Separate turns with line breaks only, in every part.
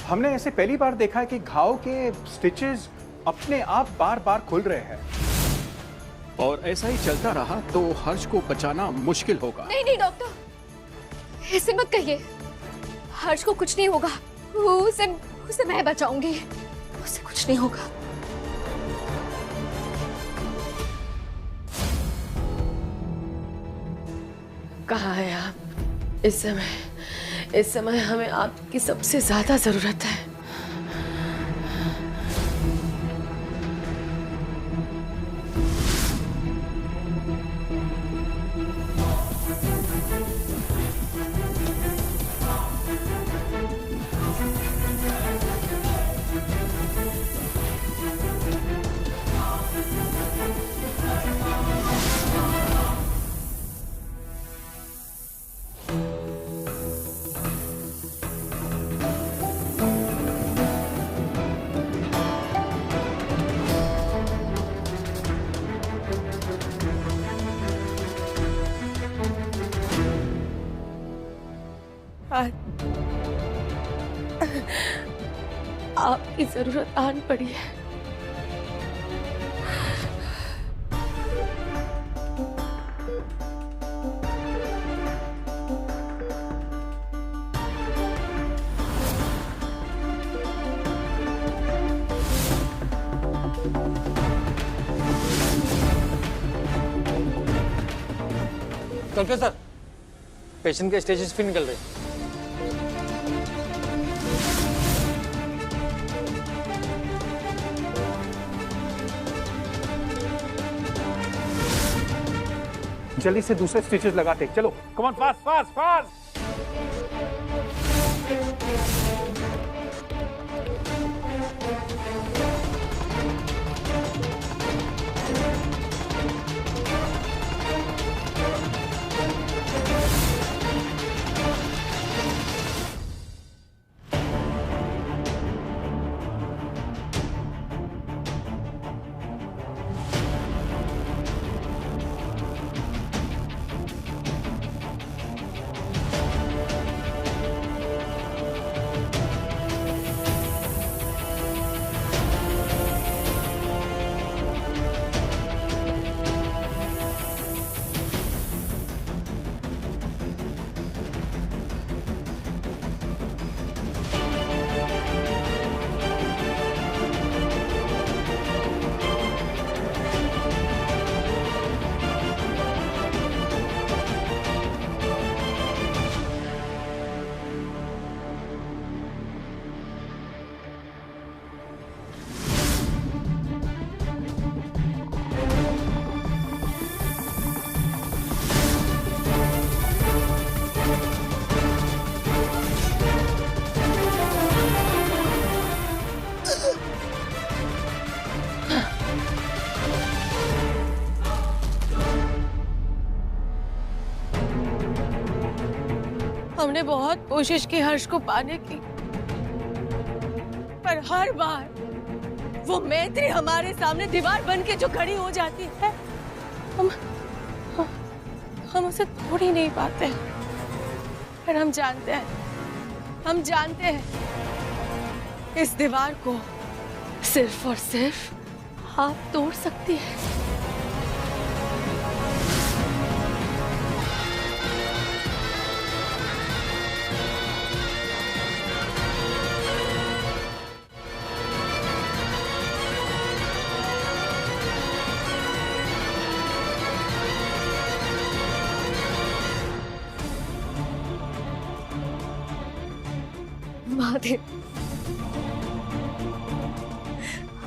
हमने ऐसे पहली बार देखा है कि घाव के स्टिचेस अपने आप बार बार खुल रहे हैं।
और ऐसा ही चलता रहा तो हर्ष को बचाना मुश्किल होगा।
नहीं नहीं डॉक्टर, ऐसे मत कहिए। हर्ष को कुछ नहीं होगा। उसे मैं बचाऊंगी। उसे कुछ नहीं होगा।
कहाँ है आप? इस समय हमें आपकी सबसे ज्यादा जरूरत है। आपकी जरूरत आन पड़ी है।
डॉक्टर सर, पेशेंट के स्टेजेस फिर निकल रहे हैं।
जल्दी से दूसरे स्टिचेस लगाते। चलो come on, fast fast fast.
हमने बहुत कोशिश की हर्ष को पाने की, पर हर बार वो मैत्री हमारे सामने दीवार बन के जो खड़ी हो जाती है, हम उसे तोड़ ही नहीं पाते। पर हम जानते हैं इस दीवार को सिर्फ और सिर्फ आप तोड़ सकती है।
महादेव,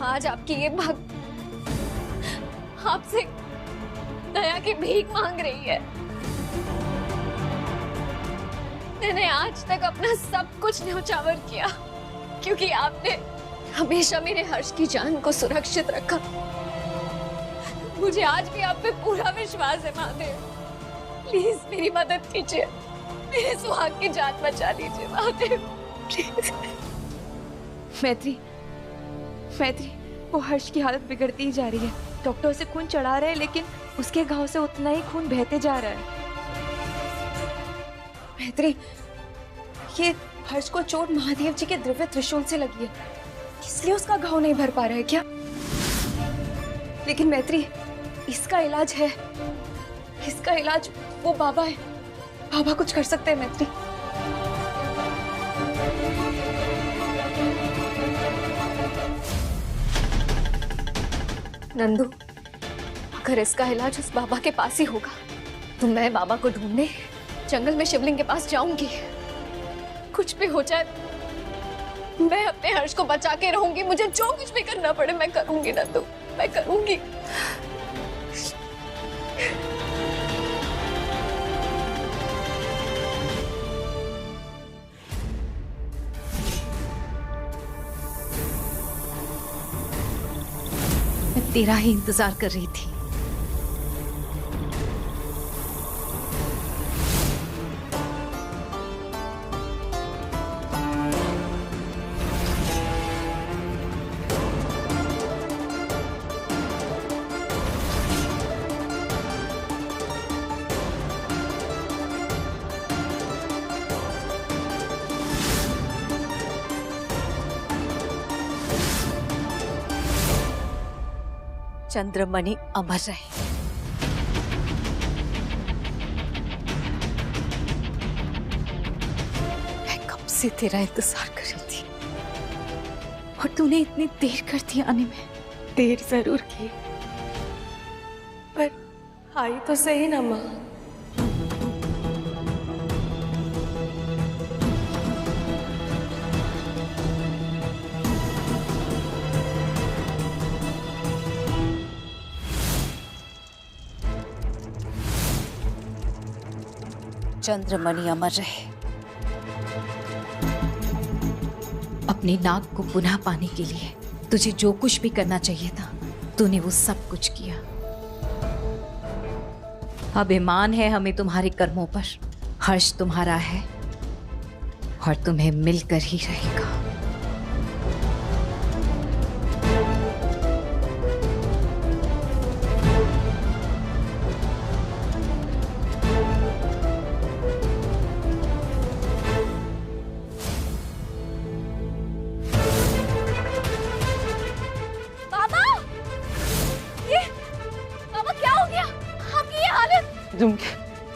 आज आपकी ये भक्त आपसे दया की भीख मांग रही है। मैंने आज तक अपना सब कुछ न्यौछावर किया क्योंकि आपने हमेशा मेरे हर्ष की जान को सुरक्षित रखा। मुझे आज भी आप पे पूरा विश्वास है महादेव। प्लीज मेरी मदद कीजिए, मेरे सुहाग की जान बचा लीजिए महादेव, प्लीज।
मैत्री, वो हर्ष की हालत बिगड़ती ही जा रही है। डॉक्टर उसे खून चढ़ा रहे हैं लेकिन उसके घाव से उतना ही खून बहते जा रहा है। मैत्री, हर्ष को चोट महादेव जी के दिव्य त्रिशूल से लगी है, इसलिए उसका घाव नहीं भर पा रहा है क्या? लेकिन मैत्री, इसका इलाज है, इसका इलाज वो बाबा है। बाबा कुछ कर सकते हैं मैत्री।
नंदू, अगर इसका इलाज उस बाबा के पास ही होगा तो मैं बाबा को ढूंढने जंगल में शिवलिंग के पास जाऊंगी। कुछ भी हो जाए, मैं अपने हर्ष को बचा के रहूंगी। मुझे जो कुछ भी करना पड़े मैं करूंगी नंदू, मैं करूंगी।
मैं तेरा ही इंतजार कर रही थी। चंद्रमणि अमर रहे। मैं कब से तेरा इंतजार कर रही थी और तूने इतनी देर कर दी आने में।
देर जरूर की, पर आई तो सही ना माँ।
चंद्रमणि अमर रहे। अपने नाग को पुनः पाने के लिए तुझे जो कुछ भी करना चाहिए था, तूने वो सब कुछ किया। अभिमान है हमें तुम्हारे कर्मों पर। हर्ष तुम्हारा है और तुम्हें मिलकर ही रहेगा।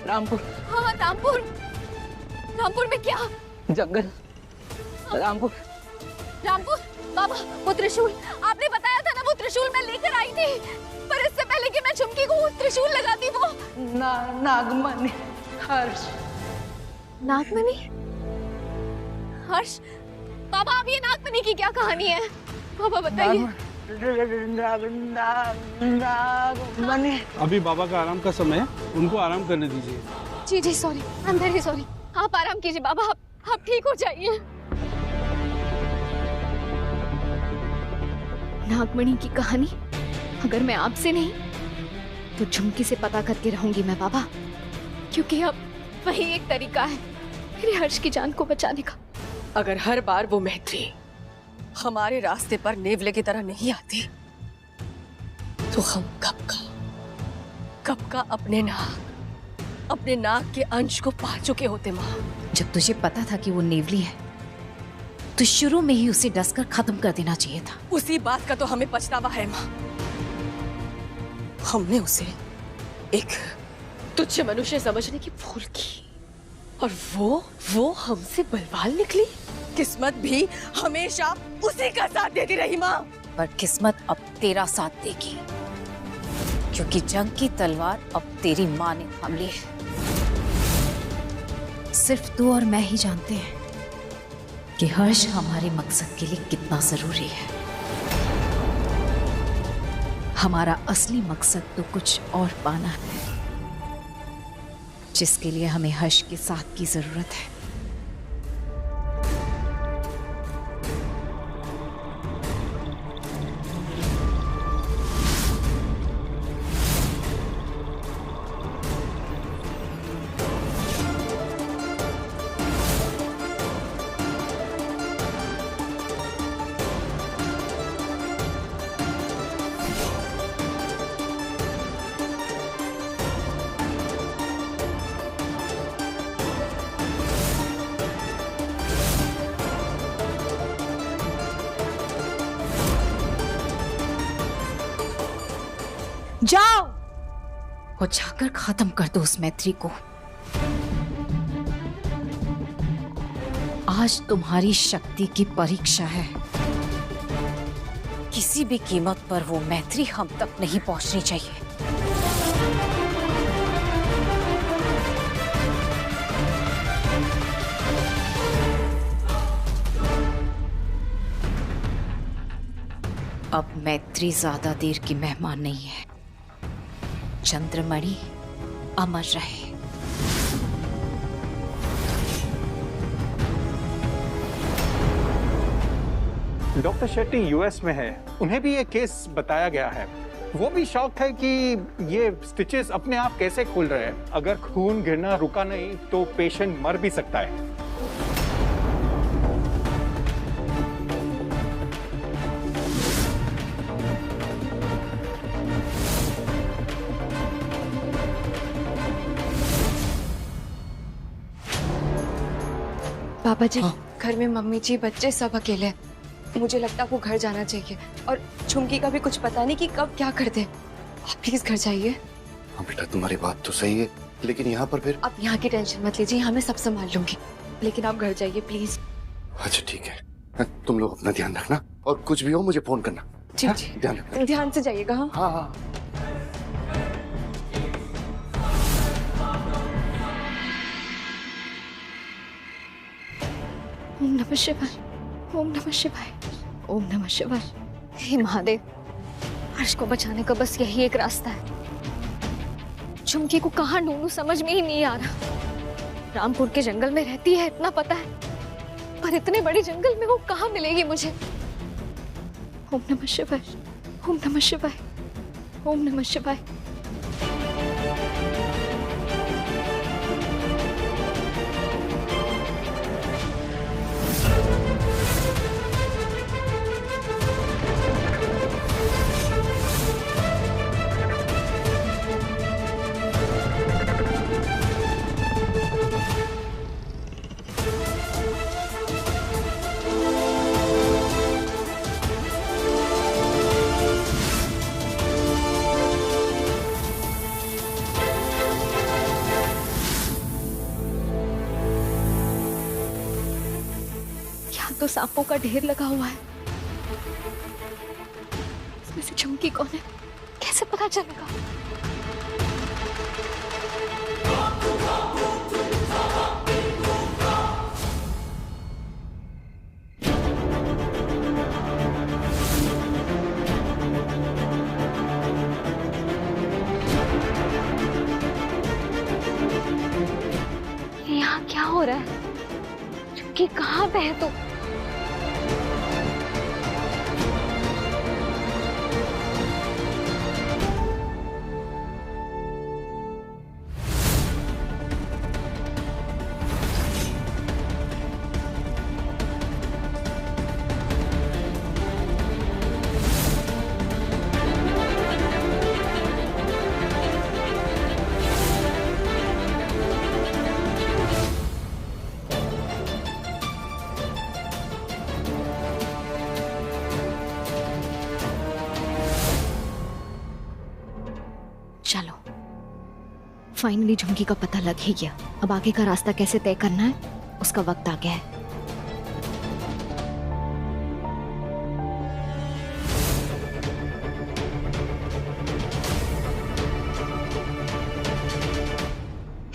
रामपुर।
हाँ, रामपुर। रामपुर में क्या?
जंगल। रामपुर।
रामपुर बाबा, वो त्रिशूल आपने बताया था ना, वो त्रिशूल मैं लेकर आई थी, पर इससे पहले कि मैं झुमकी को वो त्रिशूल लगाती, वो
नागमणि। हर्ष।
नागमणि? हर्ष बाबा, अब ये नागमणि की क्या कहानी है बाबा, बताइए।
नागमणि।
अभी बाबा का आराम का समय है, उनको आराम करने दीजिए।
जी जी सॉरी, I'm very sorry। आप आराम कीजिए बाबा, आप ठीक हो जाइए। नागमणि की कहानी अगर मैं आपसे नहीं तो झुमकी से पता करके रहूंगी मैं बाबा, क्योंकि अब वही एक तरीका है मेरे हर्ष की जान को बचाने का।
अगर हर बार वो मैत्री हमारे रास्ते पर नेवले की तरह नहीं आती तो हम कब का अपने नाक के अंश को पा चुके होते माँ।
जब तुझे पता था कि वो नेवली है तो शुरू में ही उसे डसकर खत्म कर देना चाहिए था।
उसी बात का तो हमें पछतावा है माँ। हमने उसे एक तुच्छ मनुष्य समझने की भूल की और वो हमसे बलवान निकली। किस्मत भी हमेशा उसी का साथ देती रही माँ।
पर किस्मत अब तेरा साथ देगी, क्योंकि जंग की तलवार अब तेरी माँ ने थाम ली है। सिर्फ तू और मैं ही जानते हैं कि हर्ष हमारे मकसद के लिए कितना जरूरी है। हमारा असली मकसद तो कुछ और पाना है, जिसके लिए हमें हर्ष के साथ की जरूरत है। जाओ और जाकर खत्म कर दो उस मैत्री को। आज तुम्हारी शक्ति की परीक्षा है। किसी भी कीमत पर वो मैत्री हम तक नहीं पहुंचनी चाहिए। अब मैत्री ज्यादा देर की मेहमान नहीं है। चंद्रमणि अमर रहे।
डॉक्टर शेट्टी यूएस में है, उन्हें भी ये केस बताया गया है। वो भी शॉक है कि ये स्टिचेस अपने आप कैसे खुल रहे हैं। अगर खून गिरना रुका नहीं तो पेशेंट मर भी सकता है।
पापा जी, घर में मम्मी जी, बच्चे सब अकेले हैं। मुझे लगता है वो घर जाना चाहिए। और झुमकी का भी कुछ पता नहीं कि कब क्या कर दे। आप प्लीज घर जाइए।
हाँ बेटा, तुम्हारी बात तो सही है, लेकिन यहाँ पर फिर
आप यहाँ की टेंशन मत लीजिए, मैं सब संभाल लूंगी। लेकिन आप घर जाइए प्लीज।
अच्छा ठीक है, तुम लोग अपना ध्यान रखना और कुछ भी हो मुझे फोन करना।
जी
हाँ?
जी,
ध्यान रखना।
ध्यान से जाइएगा। हाँ
हाँ हाँ।
ओम नमः शिवाय, ओम नमः शिवाय, ओम नमः शिवाय। हे महादेव, हर्ष को बचाने का बस यही एक रास्ता है। झुमकी को कहाँ ढूंढूं समझ में ही नहीं आ रहा। रामपुर के जंगल में रहती है इतना पता है, पर इतने बड़े जंगल में वो कहाँ मिलेगी मुझे। ओम नमः शिवाय, ओम नमः शिवाय, ओम नमः शिवाय। तो सांपों का ढेर लगा हुआ है। इसमें से झुमकी कौन है, कैसे पता चलेगा? यहाँ क्या हो रहा है? झुमकी कहाँ पे है तू? चलो, फाइनली झुमकी का पता लग ही गया। अब आगे का रास्ता कैसे तय करना है उसका वक्त आ गया है।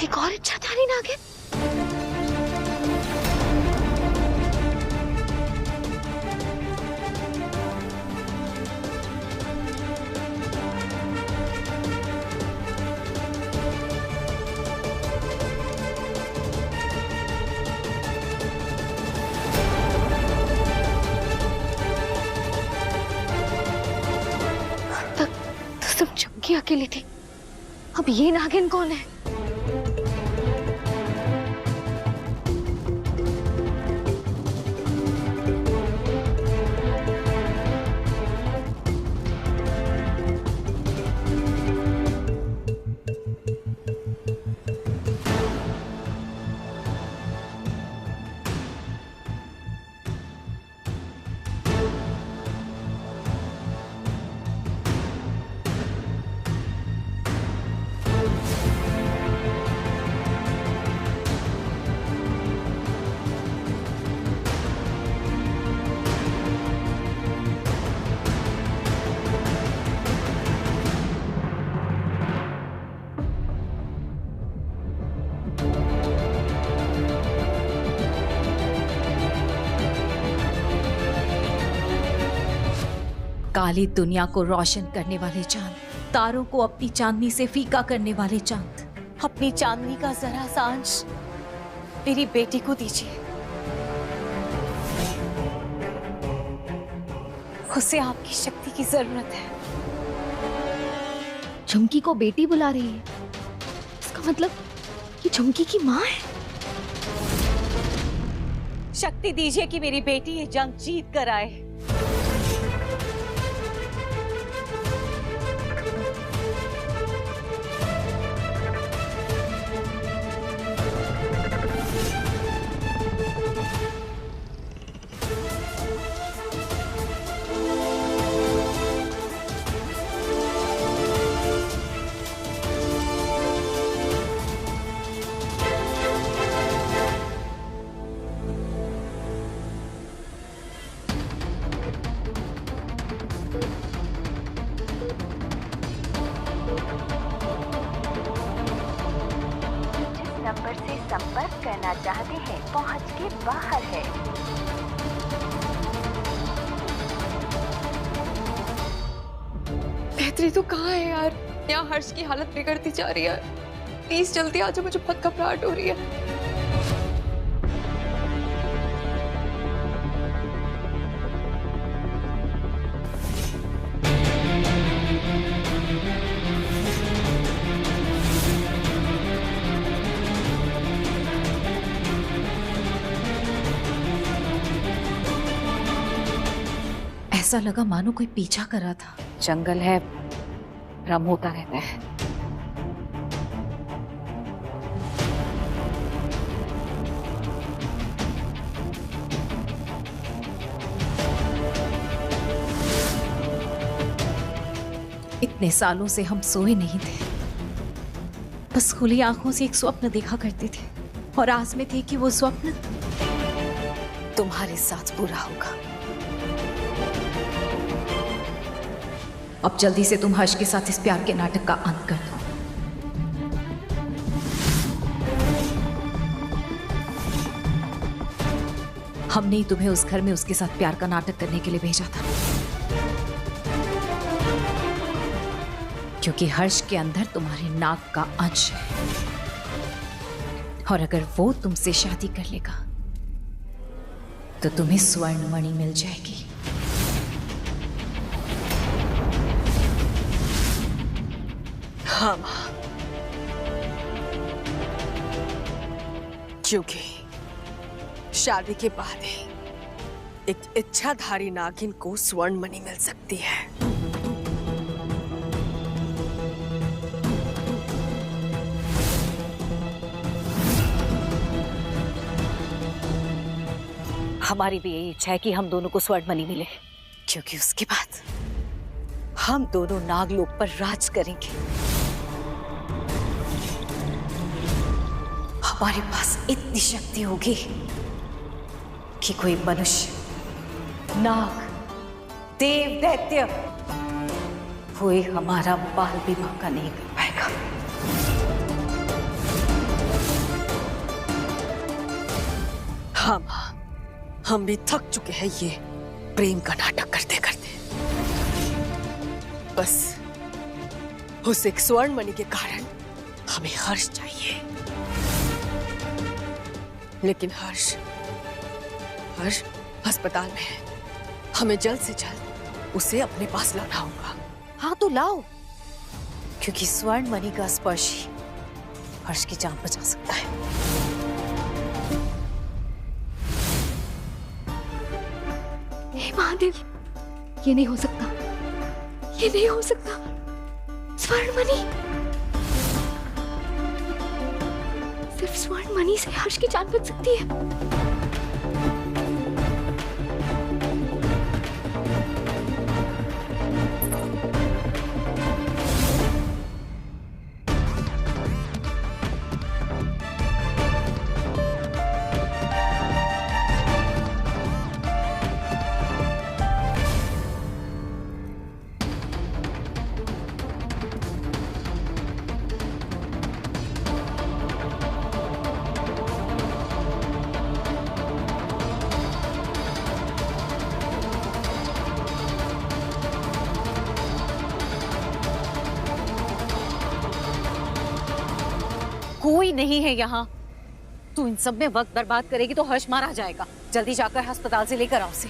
एक और इच्छाधारी नागिन। सिर्फ झुमकी अकेली थी, अब ये नागिन कौन है?
काली दुनिया को रोशन करने वाले चांद, तारों को अपनी चांदनी से फीका करने वाले चांद, अपनी चांदनी का जरा सा अंश मेरी बेटी को दीजिए। उसे आपकी शक्ति की जरूरत है।
झुमकी को बेटी बुला रही है, इसका मतलब ये झुमकी की माँ है।
शक्ति दीजिए कि मेरी बेटी ये जंग जीत कर आए।
नंबर से संपर्क करना चाहते हैं पहुंच के बाहर है।
मैत्री तो कहाँ है यार? यहाँ हर्ष की हालत बिगड़ती जा रही है। प्लीज जल्दी आ जाओ, मुझे बहुत घबराहट हो रही है।
ऐसा लगा मानो कोई पीछा कर रहा था। जंगल है, भ्रम होता रहता है। इतने सालों से हम सोए नहीं थे, बस खुली आंखों से एक स्वप्न देखा करते थे और आस में थे कि वो स्वप्न तुम्हारे साथ पूरा होगा। अब जल्दी से तुम हर्ष के साथ इस प्यार के नाटक का अंत कर दो। हमने ही तुम्हें उस घर में उसके साथ प्यार का नाटक करने के लिए भेजा था, क्योंकि हर्ष के अंदर तुम्हारे नाक का अंश है और अगर वो तुमसे शादी कर लेगा तो तुम्हें स्वर्ण मणि मिल जाएगी।
हाँ माँ, क्योंकि शादी के बाद ही एक इच्छाधारी नागिन को स्वर्ण मणि मिल सकती है।
हमारी भी यही इच्छा है कि हम दोनों को स्वर्ण मणि मिले,
क्योंकि उसके बाद हम दोनों नागलोक पर राज करेंगे।
हमारे पास इतनी शक्ति होगी कि कोई मनुष्य, नाग, देव, दैत्य कोई हमारा बाल भी बांका नहीं कर पाएगा।
हाँ माँ, हम भी थक चुके हैं ये प्रेम का नाटक करते करते। बस उस एक स्वर्ण मणि के कारण हमें हर्ष चाहिए, लेकिन हर्ष अस्पताल में है। हमें जल्द से जल्द उसे अपने पास लाना होगा।
हाँ तो लाओ, क्योंकि स्वर्ण मणि का स्पर्श ही हर्ष की जान बचा सकता है।
हे महादेव, ये नहीं हो सकता, ये नहीं हो सकता। स्वर्ण मणि, सिर्फ स्वर्ण मणि से हर्ष की जान बच सकती है।
कोई नहीं है यहाँ। तू इन सब में वक्त बर्बाद करेगी तो हर्ष मारा जाएगा। जल्दी जाकर अस्पताल से लेकर आओ उसे।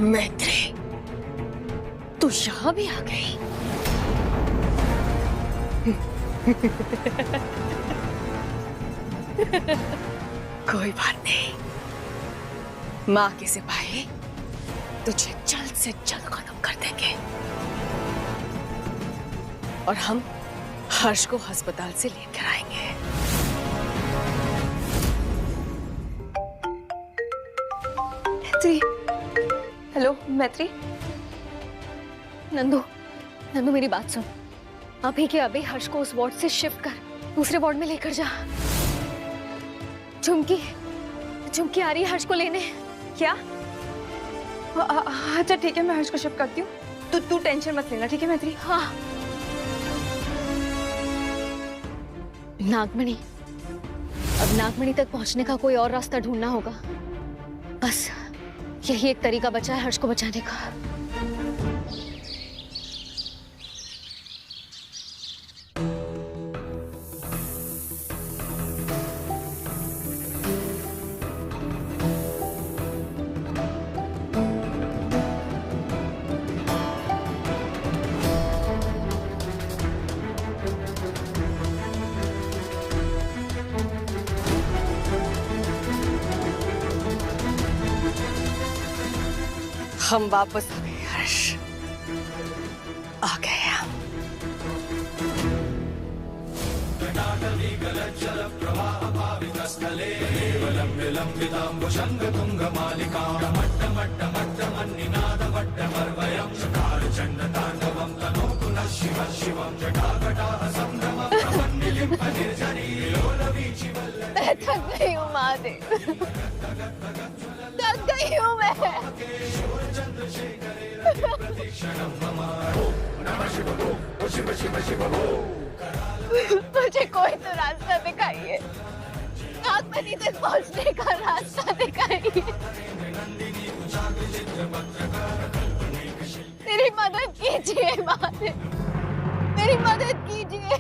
मैत्री, तू यहाँ भी आ गई। कोई बात नहीं, माँ के सिपाही तुझे जल्द से जल्द खत्म कर देंगे और हम हर्ष को अस्पताल से लेकर आएंगे।
मैत्री, हेलो मैत्री।
नंदू, नंदू मेरी बात सुन। अभी के अभी हर्ष को उस वार्ड से शिफ्ट कर दूसरे वार्ड में लेकर जा। झुमकी, झुमकी आ रही है हर्ष को लेने।
क्या? अच्छा ठीक है, मैं हर्ष को शिफ्ट करती हूँ। तू टेंशन मत लेना, ठीक है मैत्री?
हाँ। नागमणि, अब नागमणि तक पहुंचने का कोई और रास्ता ढूंढना होगा। बस यही एक तरीका बचा है हर्ष को बचाने का।
हम वापस आ गए हर्ष, आ गए हम।
मैं थक गई हूँ महादेव, थक गई हूँ मैं। मुझे कोई तो रास्ता दिखाइए, नागमणि तक पहुंचने का रास्ता दिखाइए। मेरी मदद कीजिए महादेव, मेरी मदद कीजिए।